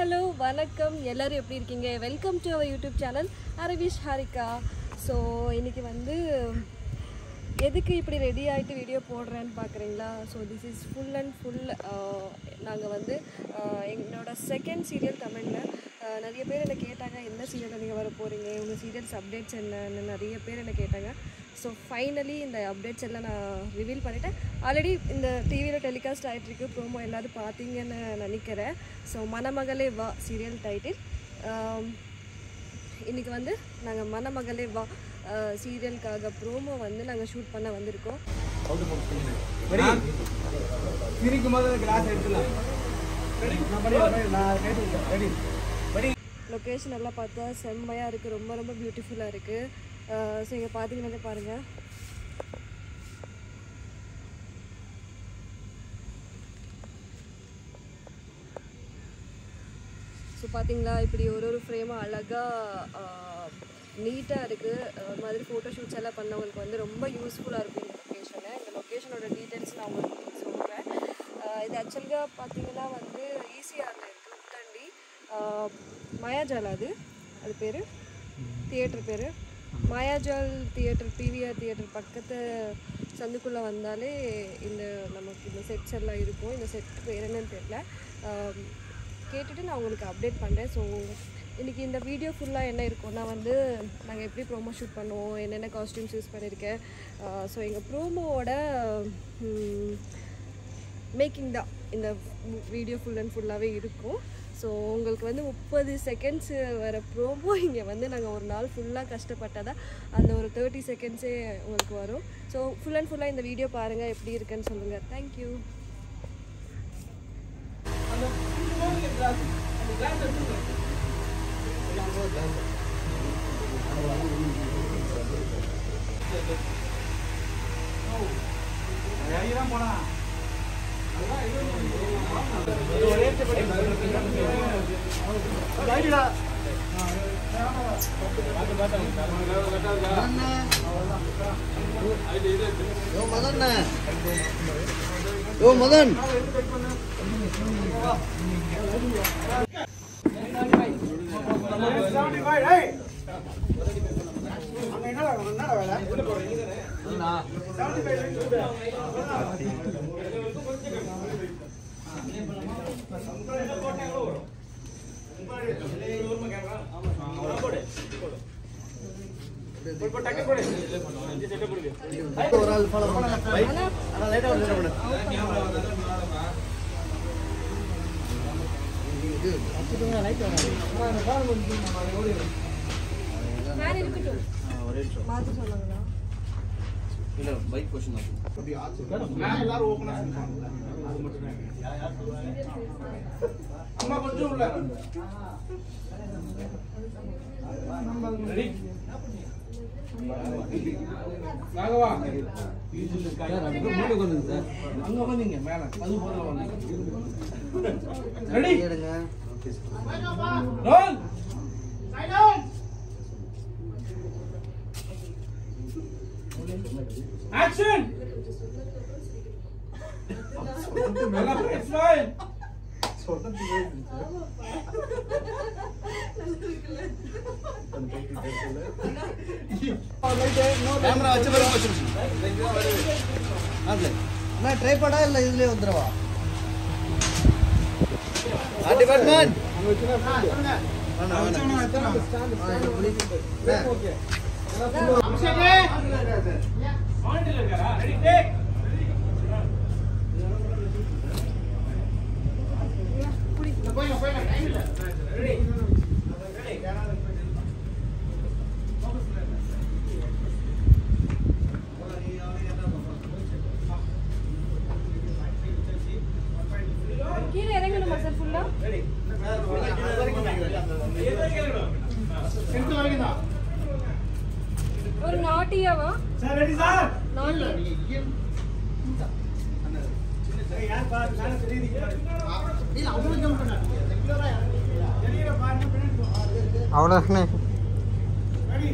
hello வணக்கம் எல்லாரும் எப்படி இருக்கீங்க welcome to our YouTube channel Aravish Harika so இன்னைக்கு வந்து எதுக்கு இப்படி ரெடி ஆகிட்டு வீடியோ போடுறேன்னு பார்க்குறீங்களா so this is full and full நாங்கள் வந்து என்னோட செகண்ட் சீரியல் தமிழில் நிறைய பேர் என்னை கேட்டாங்க என்ன சீரியலில் நீங்கள் வர போகிறீங்க உங்கள் சீரியல்ஸ் அப்டேட்ஸ் என்னன்னு நிறைய பேர் என்னை கேட்டாங்க ஸோ ஃபைனலி இந்த அப்டேட்ஸ் எல்லாம் நான் ரிவீல் பண்ணிட்டேன் ஆல்ரெடி இந்த டிவியில் டெலிகாஸ்ட் ஆகிட்டுருக்கு ப்ரோமோ எல்லாரும் பார்த்தீங்கன்னு நினைக்கிறேன் ஸோ மணமகளே வா சீரியல் டைட்டில் இன்றைக்கி வந்து நாங்கள் மணமகளே வா சீரியலுக்காக ப்ரோமோ வந்து நாங்கள் ஷூட் பண்ண வந்திருக்கோம் லொக்கேஷன் எல்லாம் பார்த்தா செம்மையாக இருக்குது ரொம்ப ரொம்ப பியூட்டிஃபுல்லாக இருக்குது ஸோ இங்கே பார்த்தீங்கன்னாலே பாருங்கள் ஸோ பார்த்தீங்களா இப்படி ஒரு ஃப்ரேமாக அழகாக நீட்டாக இருக்குது ஒரு மாதிரி ஃபோட்டோ ஷூட்ஸ் எல்லாம் பண்ணவங்களுக்கு வந்து ரொம்ப யூஸ்ஃபுல்லாக இருக்கும் இந்த லொக்கேஷனோட டீட்டெயில்ஸ் நான் உங்களுக்கு சொல்கிறேன் இது ஆக்சுவலாக பார்த்தீங்கன்னா வந்து ஈசிஆரில் இருக்குது உத்தண்டி மாயாஜால் அது பேர் தியேட்டர் பேர் மாயாஜால் தியேட்டர் பிவிஆர் தியேட்டர் பக்கத்து சந்துக்குள்ளே வந்தாலே நமக்கு இந்த செட்ஸ் எல்லாம் இருக்கும் இந்த செட் பேர் என்னன்னு தெரியல கேட்டுட்டு நான் உங்களுக்கு அப்டேட் பண்ணுறேன் ஸோ இன்றைக்கி இந்த வீடியோ ஃபுல்லாக என்ன இருக்கும்னா வந்து நாங்கள் எப்படி ப்ரோமோ ஷூட் பண்ணுவோம் என்னென்ன காஸ்டியூம்ஸ் யூஸ் பண்ணியிருக்கேன் ஸோ எங்கள் ப்ரோமோவோட மேக்கிங் தான் இந்த வீடியோ ஃபுல் அண்ட் ஃபுல்லாகவே இருக்கும் ஸோ உங்களுக்கு வந்து 30 செகண்ட்ஸ் வர ப்ரோமோ இங்கே வந்து நாங்கள் ஒரு நாள் ஃபுல்லாக கஷ்டப்பட்டால் அந்த ஒரு 30 செகண்ட்ஸே உங்களுக்கு வரும் ஸோ ஃபுல் அண்ட் ஃபுல்லாக இந்த வீடியோ பாருங்கள் எப்படி இருக்குன்னு சொல்லுங்கள் தேங்க்யூ மதன் ஒரு ஆள் ஃபாலோ பண்ணு லைட்டா வந்து பைக் கொஸ்டின் கொஞ்சம் உள்ள அங்க வந்தீங்க மேல அது போல ரெடி எடுங்க ரோல் சைலன்ஸ் ஆக்ஷன் நல்லா ஸ்மைல் கேமரா வச்ச மாதிரி போச்சு அண்ணா ட்ரைபாடா இல்ல இதுலயே வந்துறவா டிபார்ட்மெண்ட் ஓகே அம்சகே மானிட்டர்ல இருக்கா ரெடி டேக் போய் டைம் இல்ல ரெடி கீழே இறங்கணுமா சார் ஃபுல்லா ஒரு நாட்டியாவா சார் ரெடி சார் நாட்டி யார் பாரு நான் தெரியுது இல்ல அவங்க ஜம்ப் பண்ணாங்க ரெகுலரா தெரியற பாருங்க பின்னாடி அவ்வளவுதானே ரெடி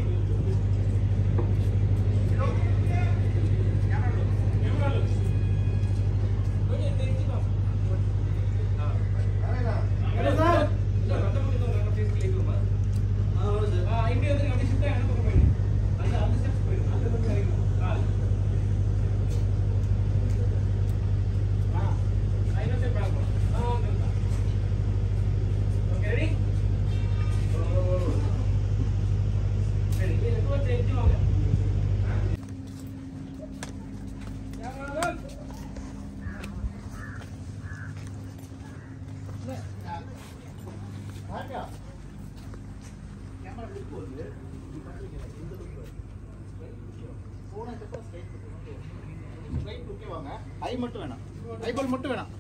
ஐ மட்டும் வேணாம், ஐபால் மட்டும் வேணாம்.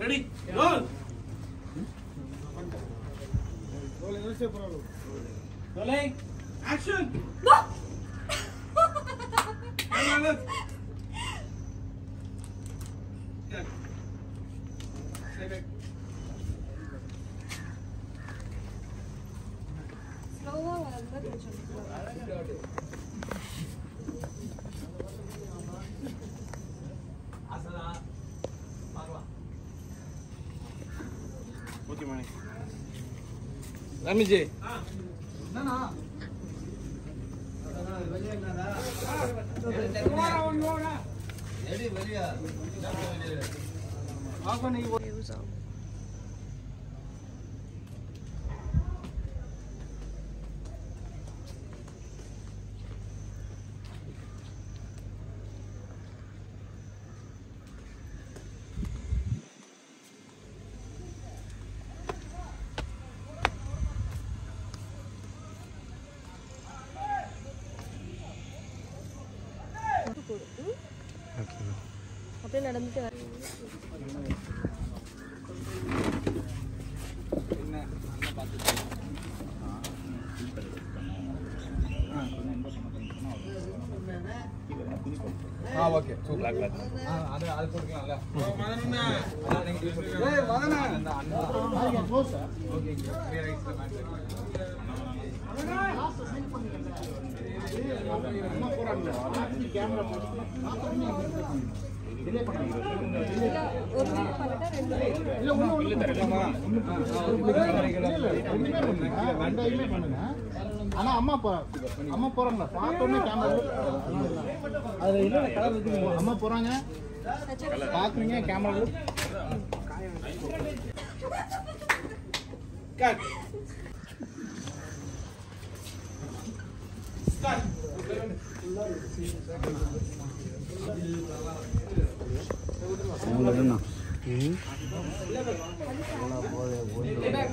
ரெடி ரோல் ரோலிங் ஆக்ஷன் ஸ்லோவா வந்தா கொஞ்சம் ஓகே மணி ரமிஜி என்னண்ணா யூஸ் ஆகும். அப்படியே நடந்துட்டு வர ஓகே சூப்பர் பிளாக் அது அது கொடுக்கலாம்ல ஏய் மதனா அந்த அண்ணா ஓகே கிளியர் ஐஸ்ல மேட்ச் அம்மா போறாங்க கேமரா டிலே பண்ணாங்க ஒரு மினிட் பண்ணட்டா 2 இல்ல ஒண்ணு தரலாமா ரெண்டையுமே பண்ணுங்க. ஆனா அம்மா போறாங்க பார்த்தோன்னே கேமரா அது இல்ல கலர் இருக்கு. அம்மா போறாங்க பாக்குறீங்க கேமரா கட் ஸ்டார்ட்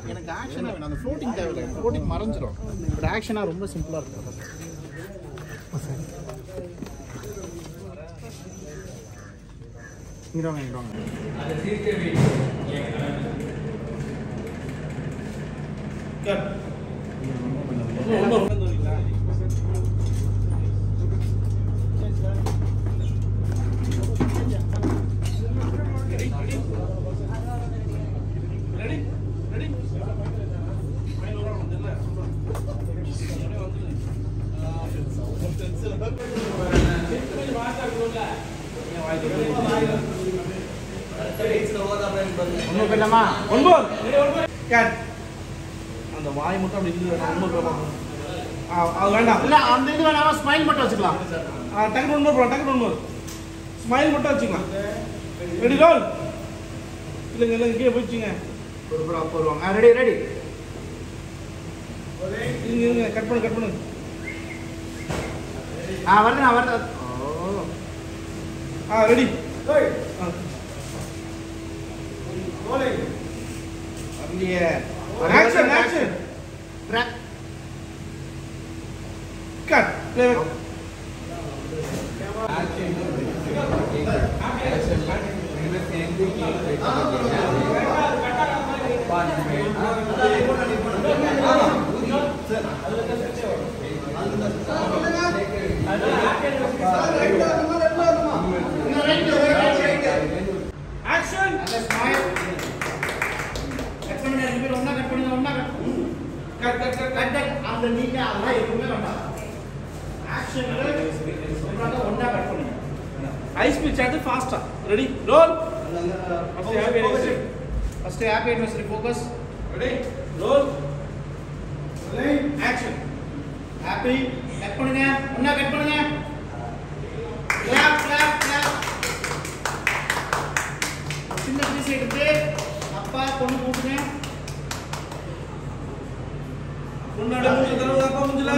எனக்கு ஆக்ஷனா வேணும். அந்த ஃப்ளோட்டிங் தேவையில்லை, ஃப்ளோட்டிங் மறைஞ்சிரும். பட் ஆக்ஷனா ரொம்ப சிம்பிளா இருக்கும். இங்க கட் அந்த வாய் மட்டும் அப்படி இருந்து அது வேண்டாம் இல்ல அந்த இது வேணாம், ஸ்மைல் மட்டும் வச்சுக்கலாம். டக்கு ஒன்று டக்கு ஸ்மைல் மட்டும் வச்சுக்கலாம். ரெடி ரோல் இல்லைங்க இல்லை இங்கேயே போயிடுச்சுங்க. போடுவாங்க. ரெடி ரெடி இருங்க கட் பண்ணு வருது. Ready action cut play action அந்த நீங்க அதெல்லாம் எதுவுமே வேண்டாம். ஆக்ஷன் ஒன்னா கட் பண்ணுங்க. ஹை ஸ்பீட் சாட் ஃபாஸ்டா ready roll first happy anniversary focus. Ready roll action. Happy cut பண்ணுங்க, ஒண்ணா கட் பண்ணுங்க. Clap clap clap. சின்ன பீஸ் எடுத்து அப்பா பொண்ணு கூட்டுங்க. முன்னாடி மூஞ்சி தரவு அப்பா மூஞ்சில